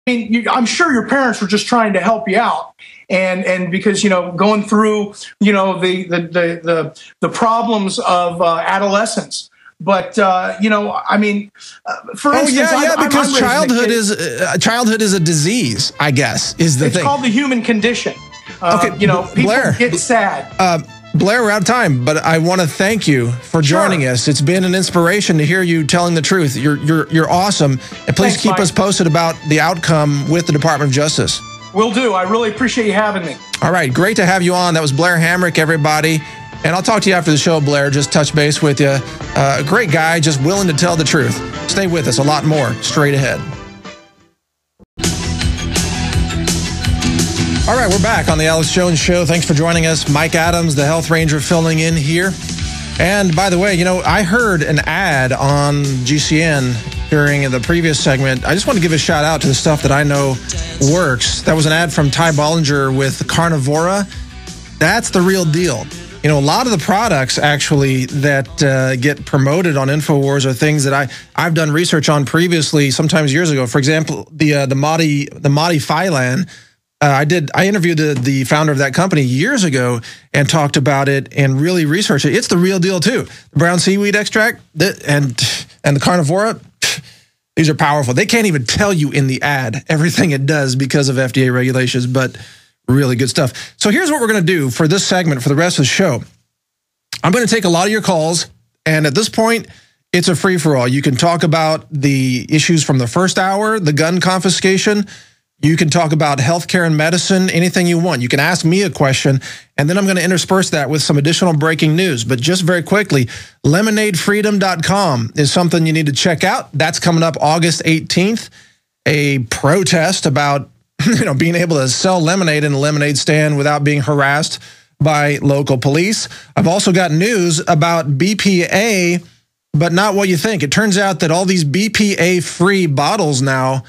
mean, I'm sure your parents were just trying to help you out, and because going through the problems of adolescence. But I mean, for instance, because childhood is a disease, I guess, is the thing. It's called the human condition. Okay, people Blair, get sad. Blair, we're out of time, but I want to thank you for joining us. It's been an inspiration to hear you telling the truth. You're awesome, and please keep us posted about the outcome with the Department of Justice. Will do. I really appreciate you having me. All right, great to have you on. That was Blair Hamrick, everybody. And I'll talk to you after the show, Blair. Just touch base with you. A great guy, just willing to tell the truth. Stay with us. A lot more straight ahead. All right, we're back on the Alex Jones Show. Thanks for joining us. Mike Adams, the Health Ranger, filling in here. And by the way, I heard an ad on GCN during the previous segment. I just want to give a shout out to the stuff that I know works. That was an ad from Ty Bollinger with Carnivora. That's the real deal. A lot of the products actually that get promoted on InfoWars are things that I've done research on previously, sometimes years ago. For example, the Madi Phylan. I interviewed the founder of that company years ago and talked about it and really researched it. It's the real deal too. The brown seaweed extract and the Carnivora, these are powerful. They can't even tell you in the ad everything it does because of FDA regulations, but really good stuff. So here's what we're going to do for this segment, for the rest of the show. I'm going to take a lot of your calls, and at this point, it's a free-for-all. You can talk about the issues from the first hour, the gun confiscation. You can talk about healthcare and medicine, anything you want. You can ask me a question, and then I'm going to intersperse that with some additional breaking news. But just very quickly, lemonadefreedom.com is something you need to check out. That's coming up August 18th, a protest about being able to sell lemonade in a lemonade stand without being harassed by local police. I've also got news about BPA, but not what you think. It turns out that all these BPA-free bottles now,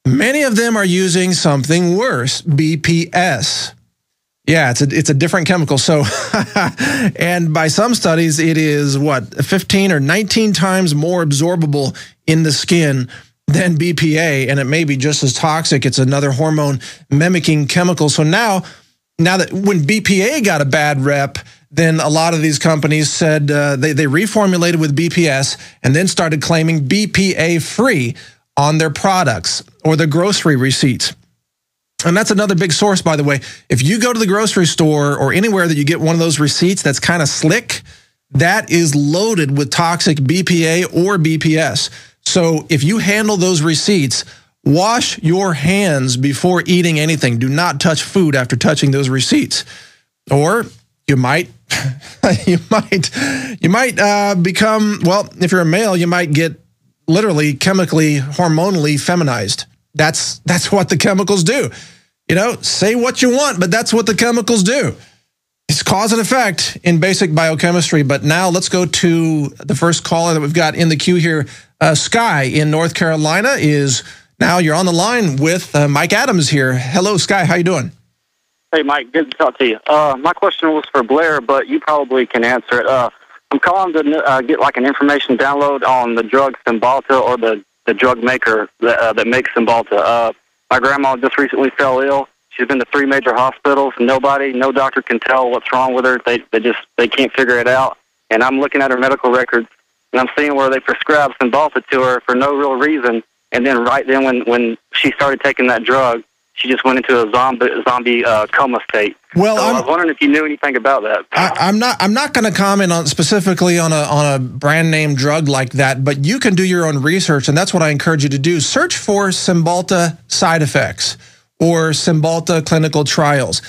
many of them are using something worse, BPS. Yeah, it's a different chemical. So, and by some studies, it is 15 or 19 times more absorbable in the skin than BPA, and it may be just as toxic. It's another hormone mimicking chemical. So now that when BPA got a bad rep, then a lot of these companies said they reformulated with BPS and then started claiming BPA free on their products or their grocery receipts. And that's another big source, by the way. If you go to the grocery store or anywhere that you get one of those receipts that's kind of slick, that is loaded with toxic BPA or BPS. So if you handle those receipts, wash your hands before eating anything. Do not touch food after touching those receipts. Or you might become, if you're a male, you might get literally chemically, hormonally feminized. That's what the chemicals do. Say what you want, but that's what the chemicals do. It's cause and effect in basic biochemistry. But now let's go to the first caller that we've got in the queue here. Sky in North Carolina you're on the line with Mike Adams here. Hello, Sky. How you doing? Hey, Mike. Good to talk to you. My question was for Blair, but you probably can answer it. I'm calling to get an information download on the drug Cymbalta or the drug maker that makes Cymbalta. My grandma just recently fell ill. She's been to 3 major hospitals. No doctor can tell what's wrong with her. They can't figure it out. And I'm looking at her medical records, and I'm seeing where they prescribed Cymbalta to her for no real reason. And then right then when she started taking that drug, she just went into a zombie coma state. Well, so I was wondering if you knew anything about that. I'm not going to comment specifically on a brand name drug like that, but you can do your own research, and that's what I encourage you to do. Search for Cymbalta side effects or Cymbalta clinical trials.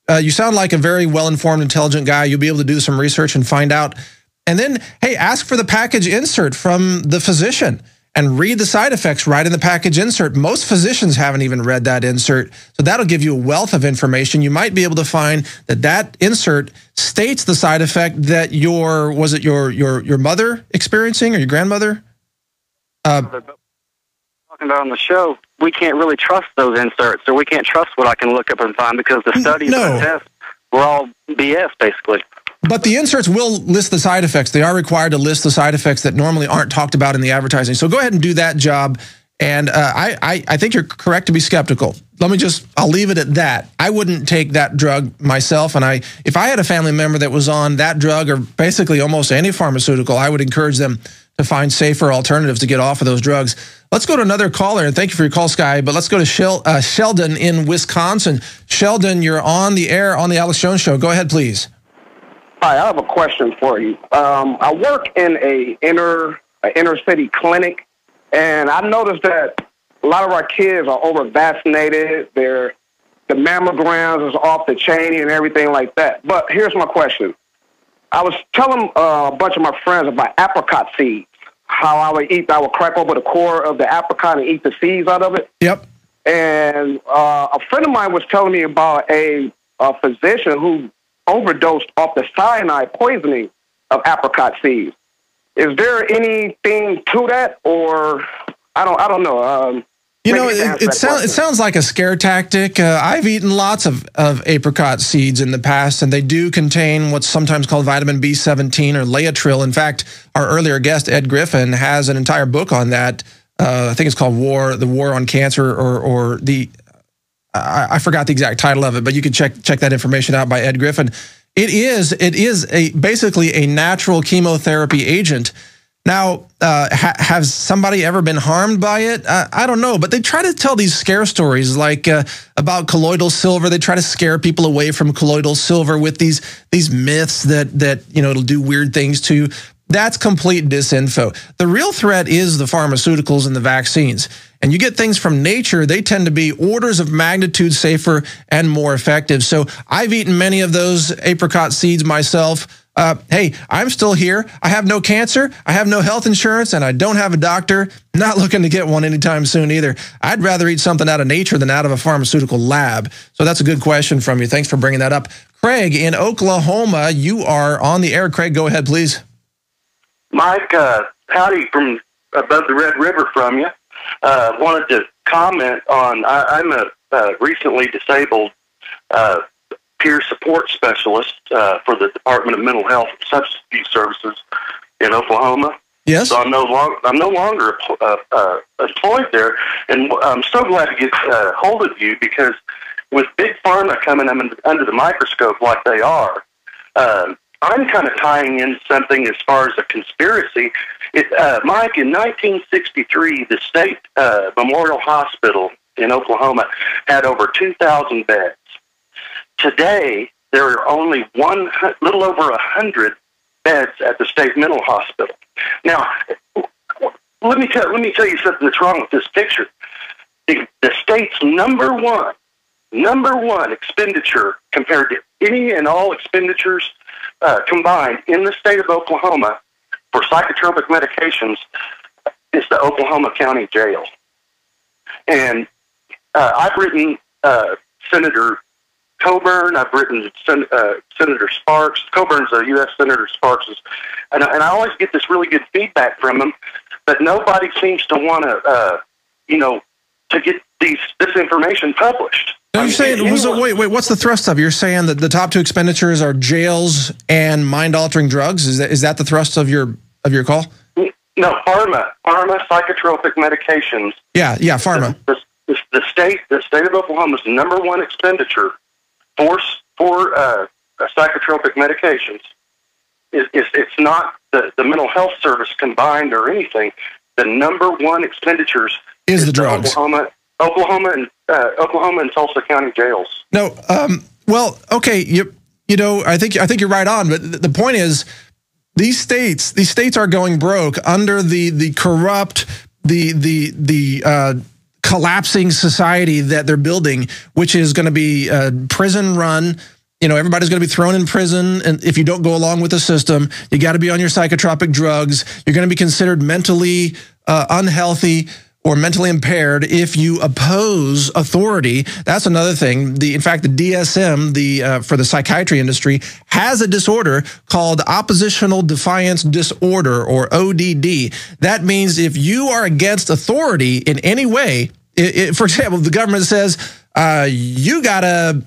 You sound like a very well-informed, intelligent guy. You'll be able to do some research and find out. And then, hey, ask for the package insert from the physician and read the side effects right in the package insert. Most physicians haven't even read that insert, so that'll give you a wealth of information. You might be able to find that insert states the side effect that your mother experiencing or your grandmother? Talking about on the show, we can't really trust those inserts, or we can't trust what I can look up and find because the studies and the tests were all BS, basically. But the inserts will list the side effects. They are required to list the side effects that normally aren't talked about in the advertising. So go ahead and do that job And I think you're correct to be skeptical. I'll leave it at that. I wouldn't take that drug myself. And if I had a family member that was on that drug or basically almost any pharmaceutical, I would encourage them to find safer alternatives to get off of those drugs. Let's go to another caller, and thank you for your call, Sky. But let's go to Sheldon in Wisconsin. Sheldon, you're on the air on the Alex Jones Show. Go ahead, please. Hi, I have a question for you. I work in an inner city clinic, and I noticed that a lot of our kids are over-vaccinated. The mammograms is off the chain and everything like that. But here's my question. I was telling a bunch of my friends about apricot seeds, how I would crack over the core of the apricot and eat the seeds out of it. Yep. And a friend of mine was telling me about a physician who overdosed off the cyanide poisoning of apricot seeds. Is there anything to that, or I don't know. It sounds like a scare tactic. I've eaten lots of apricot seeds in the past, and they do contain what's sometimes called vitamin B17 or Laetrile. In fact, our earlier guest, Ed Griffin, has an entire book on that. I think it's called The War on Cancer, or I forgot the exact title of it, but you can check that information out by Ed Griffin. It is basically a natural chemotherapy agent. Now, has somebody ever been harmed by it? I don't know, but they try to tell these scare stories like about colloidal silver. They try to scare people away from colloidal silver with these myths that it'll do weird things to you. That's complete disinfo. The real threat is the pharmaceuticals and the vaccines. And you get things from nature, they tend to be orders of magnitude safer and more effective. So I've eaten many of those apricot seeds myself. Hey, I'm still here. I have no cancer. I have no health insurance, and I don't have a doctor. Not looking to get one anytime soon either. I'd rather eat something out of nature than out of a pharmaceutical lab. So that's a good question from you. Thanks for bringing that up. Craig in Oklahoma, you are on the air. Craig, go ahead, please. Mike, howdy from above the Red River from you. Wanted to comment on, I'm a recently disabled peer support specialist for the Department of Mental Health and Substance Abuse Services in Oklahoma. Yes. So I'm no longer employed there, and I'm so glad to get hold of you because with Big Pharma coming under the microscope like they are, I'm kind of tying in something as far as a conspiracy. Mike, in 1963, the State Memorial Hospital in Oklahoma had over 2,000 beds. Today, there are only little over 100 beds at the State Mental Hospital. Now, let me tell you something that's wrong with this picture. The state's number one expenditure compared to any and all expenditures combined in the state of Oklahoma for psychotropic medications is the Oklahoma County Jail. And I've written Senator Coburn, I've written Senator Sparks. Coburn's a U.S. Senator Sparks, and I always get this really good feedback from them, but nobody seems to want to, to get this information published. You're saying, wait, what's the thrust of it? You're saying that the top two expenditures are jails and mind-altering drugs? Is that the thrust of your call? No, pharma, psychotropic medications. Yeah, pharma. The state of Oklahoma's number one expenditure for psychotropic medications it's not the mental health service combined or anything. The number one expenditures is the drugs. Oklahoma and Tulsa County jails. No, well, okay, you know, I think you're right on, but the point is, these states are going broke under the corrupt, the collapsing society that they're building, which is going to be prison run. You know, everybody's going to be thrown in prison, and if you don't go along with the system, you got to be on your psychotropic drugs. You're going to be considered mentally unhealthy or mentally impaired if you oppose authority. That's another thing. In fact, the DSM, for the psychiatry industry, has a disorder called oppositional defiance disorder, or ODD. That means if you are against authority in any way, for example, the government says you gotta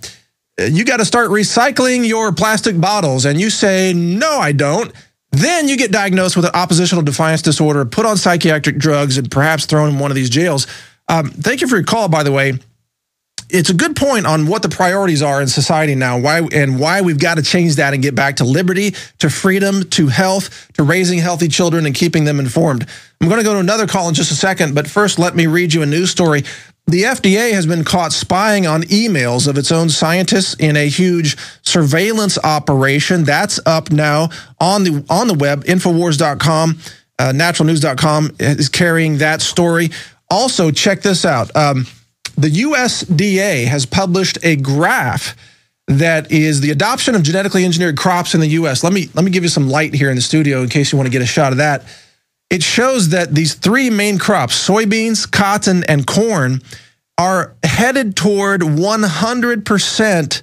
start recycling your plastic bottles, and you say, no, I don't. Then you get diagnosed with an oppositional defiance disorder, put on psychiatric drugs, and perhaps thrown in one of these jails. Thank you for your call, by the way. It's a good point on what the priorities are in society now, why we've got to change that and get back to liberty, to freedom, to health, to raising healthy children and keeping them informed. I'm going to go to another call in just a second, but first let me read you a news story. The FDA has been caught spying on emails of its own scientists in a huge surveillance operation. That's up now on the web. Infowars.com, naturalnews.com is carrying that story. Also, check this out. The USDA has published a graph that is the adoption of genetically engineered crops in the U.S. Let me give you some light here in the studio in case you want to get a shot of that. It shows that these three main crops, soybeans, cotton, and corn, are headed toward 100%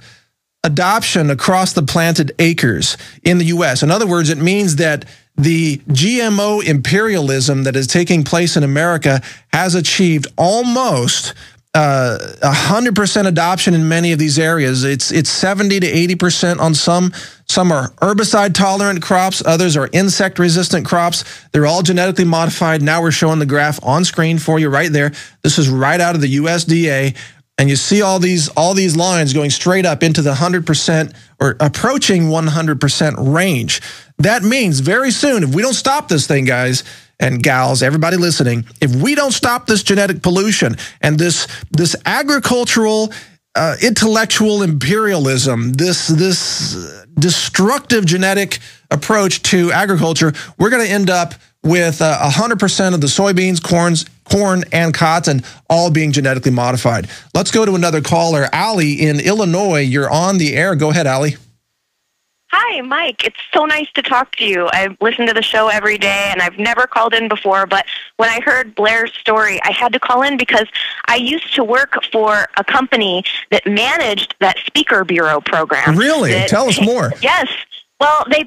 adoption across the planted acres in the U.S. In other words, it means that the GMO imperialism that is taking place in America has achieved almost 100% adoption in many of these areas. It's 70 to 80% on some. Some are herbicide tolerant crops. Others are insect resistant crops. They're all genetically modified. Now we're showing the graph on screen for you right there. This is right out of the USDA. And you see all these lines going straight up into the 100% or approaching 100% range. That means very soon, if we don't stop this thing, guys and gals, everybody listening, if we don't stop this genetic pollution and this agricultural, intellectual imperialism, this destructive genetic approach to agriculture, we're going to end up with 100% of the soybeans, corn, and cotton all being genetically modified. Let's go to another caller. Allie in Illinois, you're on the air. Go ahead, Allie. Hi, Mike. It's so nice to talk to you. I listen to the show every day, and I've never called in before, but when I heard Blair's story, I had to call in because I used to work for a company that managed that speaker bureau program. Really? Tell us more. Yes. Well, we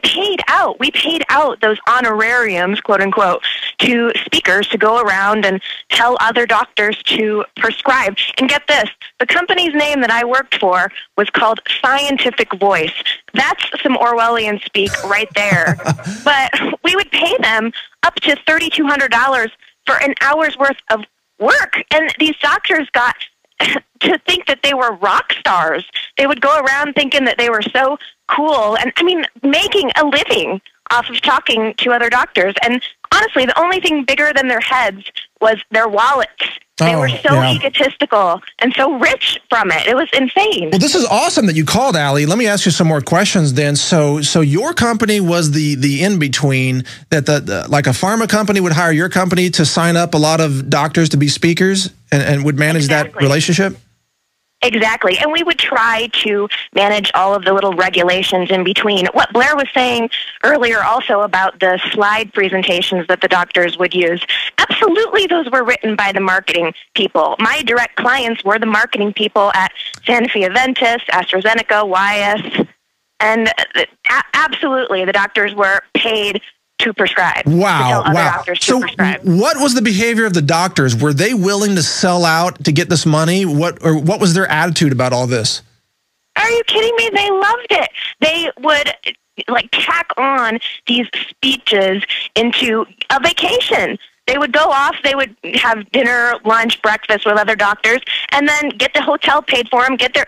paid out those honorariums, quote unquote, to speakers to go around and tell other doctors to prescribe. And get this, the company's name that I worked for was called Scientific Voice. That's some Orwellian speak right there. But we would pay them up to $3,200 for an hour's worth of work. And these doctors got to think that they were rock stars. They would go around thinking that they were so cool and, I mean, making a living off of talking to other doctors. And honestly, the only thing bigger than their heads was their wallets. They were so egotistical and so rich from it. It was insane. Well, this is awesome that you called, Allie. Let me ask you some more questions then. So your company was the in-between that like a pharma company would hire your company to sign up a lot of doctors to be speakers and would manage that relationship? Exactly. And we would try to manage all of the little regulations in between. What Blair was saying earlier also about the slide presentations that the doctors would use, absolutely those were written by the marketing people. My direct clients were the marketing people at Sanofi Aventis, AstraZeneca, Wyeth, and absolutely the doctors were paid to prescribe. Wow. To tell other doctors to prescribe. What was the behavior of the doctors? Were they willing to sell out to get this money? What was their attitude about all this? Are you kidding me? They loved it. They would tack on these speeches into a vacation. They would go off, they would have dinner, lunch, breakfast with other doctors, and then get the hotel paid for them, get their